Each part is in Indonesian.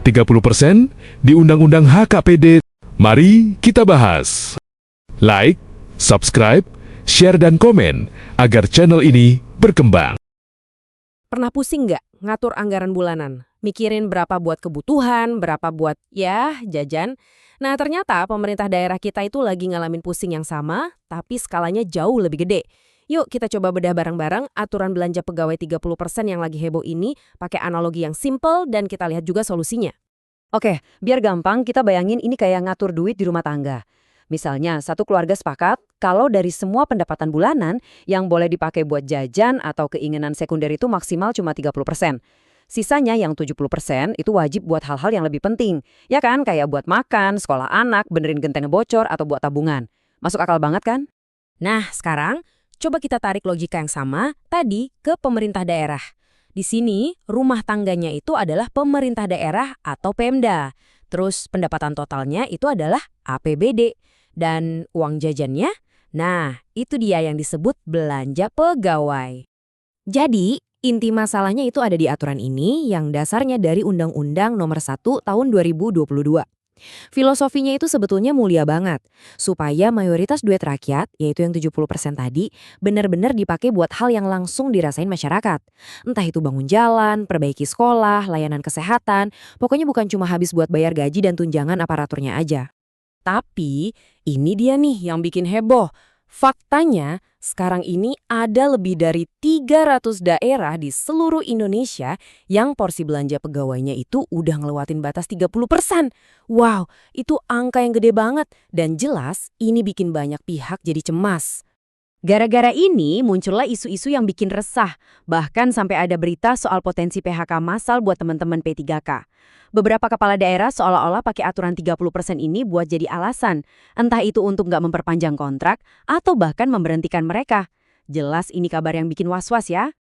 30% di Undang-Undang HKPD. Mari kita bahas. Like, subscribe, share dan komen agar channel ini berkembang. Pernah pusing nggak ngatur anggaran bulanan? Mikirin berapa buat kebutuhan, berapa buat, jajan? Nah, ternyata pemerintah daerah kita itu lagi ngalamin pusing yang sama, tapi skalanya jauh lebih gede. Yuk kita coba bedah bareng-bareng aturan belanja pegawai 30% yang lagi heboh ini pakai analogi yang simple dan kita lihat juga solusinya. Oke, biar gampang kita bayangin ini kayak ngatur duit di rumah tangga. Misalnya, satu keluarga sepakat kalau dari semua pendapatan bulanan yang boleh dipakai buat jajan atau keinginan sekunder itu maksimal cuma 30%. Sisanya yang 70% itu wajib buat hal-hal yang lebih penting. Ya kan, kayak buat makan, sekolah anak, benerin genteng bocor, atau buat tabungan. Masuk akal banget kan? Nah, sekarang coba kita tarik logika yang sama tadi ke pemerintah daerah. Di sini, rumah tangganya itu adalah pemerintah daerah atau Pemda. Terus pendapatan totalnya itu adalah APBD. Dan uang jajannya, nah itu dia yang disebut belanja pegawai. Jadi, inti masalahnya itu ada di aturan ini yang dasarnya dari Undang-Undang Nomor 1 Tahun 2022. Filosofinya itu sebetulnya mulia banget, supaya mayoritas duit rakyat, yaitu yang 70% tadi, benar-benar dipakai buat hal yang langsung dirasain masyarakat. Entah itu bangun jalan, perbaiki sekolah, layanan kesehatan, pokoknya bukan cuma habis buat bayar gaji dan tunjangan aparaturnya aja. Tapi, ini dia nih yang bikin heboh. Faktanya, sekarang ini ada lebih dari 300 daerah di seluruh Indonesia yang porsi belanja pegawainya itu udah ngelewatin batas 30%. Wow, itu angka yang gede banget. Dan jelas, ini bikin banyak pihak jadi cemas. Gara-gara ini muncullah isu-isu yang bikin resah, bahkan sampai ada berita soal potensi PHK massal buat teman-teman P3K. Beberapa kepala daerah seolah-olah pakai aturan 30% ini buat jadi alasan, entah itu untuk nggak memperpanjang kontrak atau bahkan memberhentikan mereka. Jelas ini kabar yang bikin was-was ya.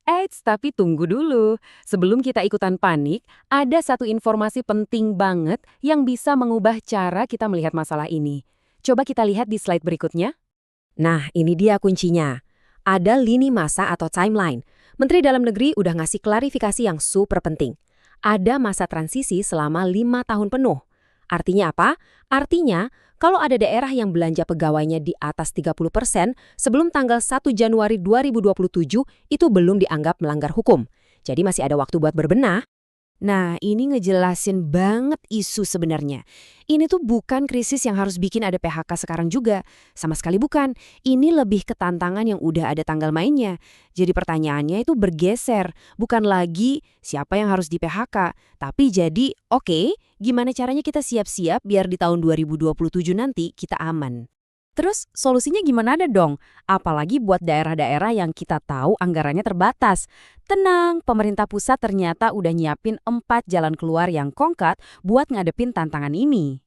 Eits, tapi tunggu dulu. Sebelum kita ikutan panik, ada satu informasi penting banget yang bisa mengubah cara kita melihat masalah ini. Coba kita lihat di slide berikutnya. Nah, ini dia kuncinya. Ada lini masa atau timeline. Menteri Dalam Negeri udah ngasih klarifikasi yang super penting. Ada masa transisi selama 5 tahun penuh. Artinya apa? Artinya, kalau ada daerah yang belanja pegawainya di atas 30% sebelum tanggal 1 Januari 2027, itu belum dianggap melanggar hukum. Jadi masih ada waktu buat berbenah. Nah, ini ngejelasin banget isu sebenarnya. Ini tuh bukan krisis yang harus bikin ada PHK sekarang juga. Sama sekali bukan. Ini lebih ke tantangan yang udah ada tanggal mainnya. Jadi pertanyaannya itu bergeser. Bukan lagi siapa yang harus di-PHK. Tapi jadi, oke, gimana caranya kita siap-siap biar di tahun 2027 nanti kita aman. Terus solusinya gimana ada dong? Apalagi buat daerah-daerah yang kita tahu anggarannya terbatas. Tenang, pemerintah pusat ternyata udah nyiapin 4 jalan keluar yang konkret buat ngadepin tantangan ini.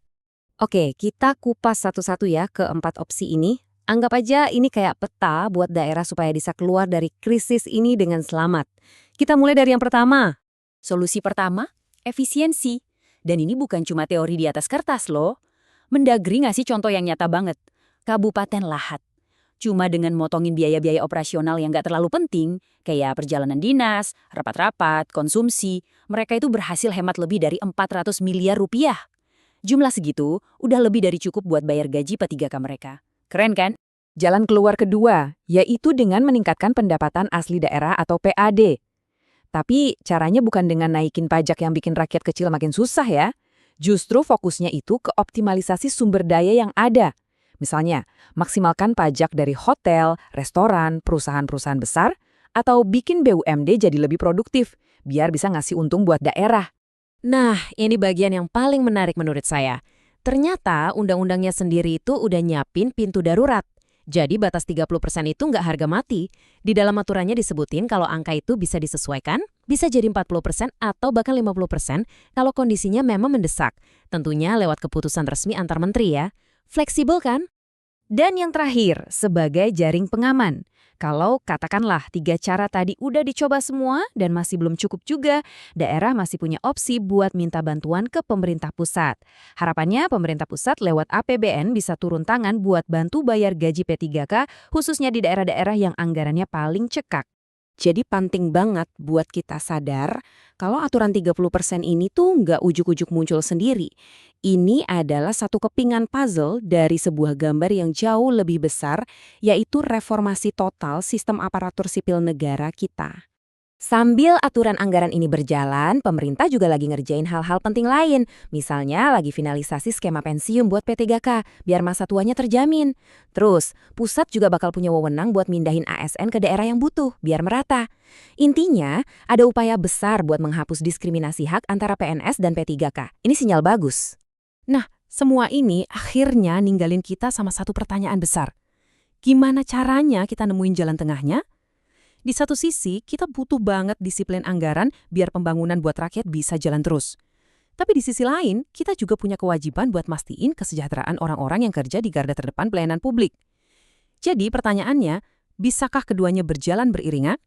Oke, kita kupas satu-satu ya ke 4 opsi ini. Anggap aja ini kayak peta buat daerah supaya bisa keluar dari krisis ini dengan selamat. Kita mulai dari yang pertama. Solusi pertama, efisiensi. Dan ini bukan cuma teori di atas kertas loh. Mendagri ngasih contoh yang nyata banget. Kabupaten Lahat. Cuma dengan motongin biaya-biaya operasional yang nggak terlalu penting, kayak perjalanan dinas, rapat-rapat, konsumsi, mereka itu berhasil hemat lebih dari 400 miliar rupiah. Jumlah segitu udah lebih dari cukup buat bayar gaji P3K mereka. Keren kan? Jalan keluar kedua, yaitu dengan meningkatkan pendapatan asli daerah atau PAD. Tapi caranya bukan dengan naikin pajak yang bikin rakyat kecil makin susah ya. Justru fokusnya itu ke optimalisasi sumber daya yang ada. Misalnya, maksimalkan pajak dari hotel, restoran, perusahaan-perusahaan besar, atau bikin BUMD jadi lebih produktif, biar bisa ngasih untung buat daerah. Nah, ini bagian yang paling menarik menurut saya. Ternyata undang-undangnya sendiri itu udah nyiapin pintu darurat. Jadi batas 30% itu nggak harga mati. Di dalam aturannya disebutin kalau angka itu bisa disesuaikan, bisa jadi 40% atau bahkan 50% kalau kondisinya memang mendesak. Tentunya lewat keputusan resmi antar menteri ya. Fleksibel kan? Dan yang terakhir, sebagai jaring pengaman. Kalau katakanlah 3 cara tadi udah dicoba semua dan masih belum cukup juga, daerah masih punya opsi buat minta bantuan ke pemerintah pusat. Harapannya pemerintah pusat lewat APBN bisa turun tangan buat bantu bayar gaji P3K, khususnya di daerah-daerah yang anggarannya paling cekak. Jadi penting banget buat kita sadar kalau aturan 30% ini tuh nggak ujuk-ujuk muncul sendiri. Ini adalah satu kepingan puzzle dari sebuah gambar yang jauh lebih besar, yaitu reformasi total sistem aparatur sipil negara kita. Sambil aturan anggaran ini berjalan, pemerintah juga lagi ngerjain hal-hal penting lain. Misalnya lagi finalisasi skema pensiun buat P3K, biar masa tuanya terjamin. Terus, pusat juga bakal punya wewenang buat mindahin ASN ke daerah yang butuh, biar merata. Intinya, ada upaya besar buat menghapus diskriminasi hak antara PNS dan P3K. Ini sinyal bagus. Nah, semua ini akhirnya ninggalin kita sama satu pertanyaan besar. Gimana caranya kita nemuin jalan tengahnya? Di satu sisi, kita butuh banget disiplin anggaran biar pembangunan buat rakyat bisa jalan terus. Tapi di sisi lain, kita juga punya kewajiban buat mastiin kesejahteraan orang-orang yang kerja di garda terdepan pelayanan publik. Jadi pertanyaannya, bisakah keduanya berjalan beriringan?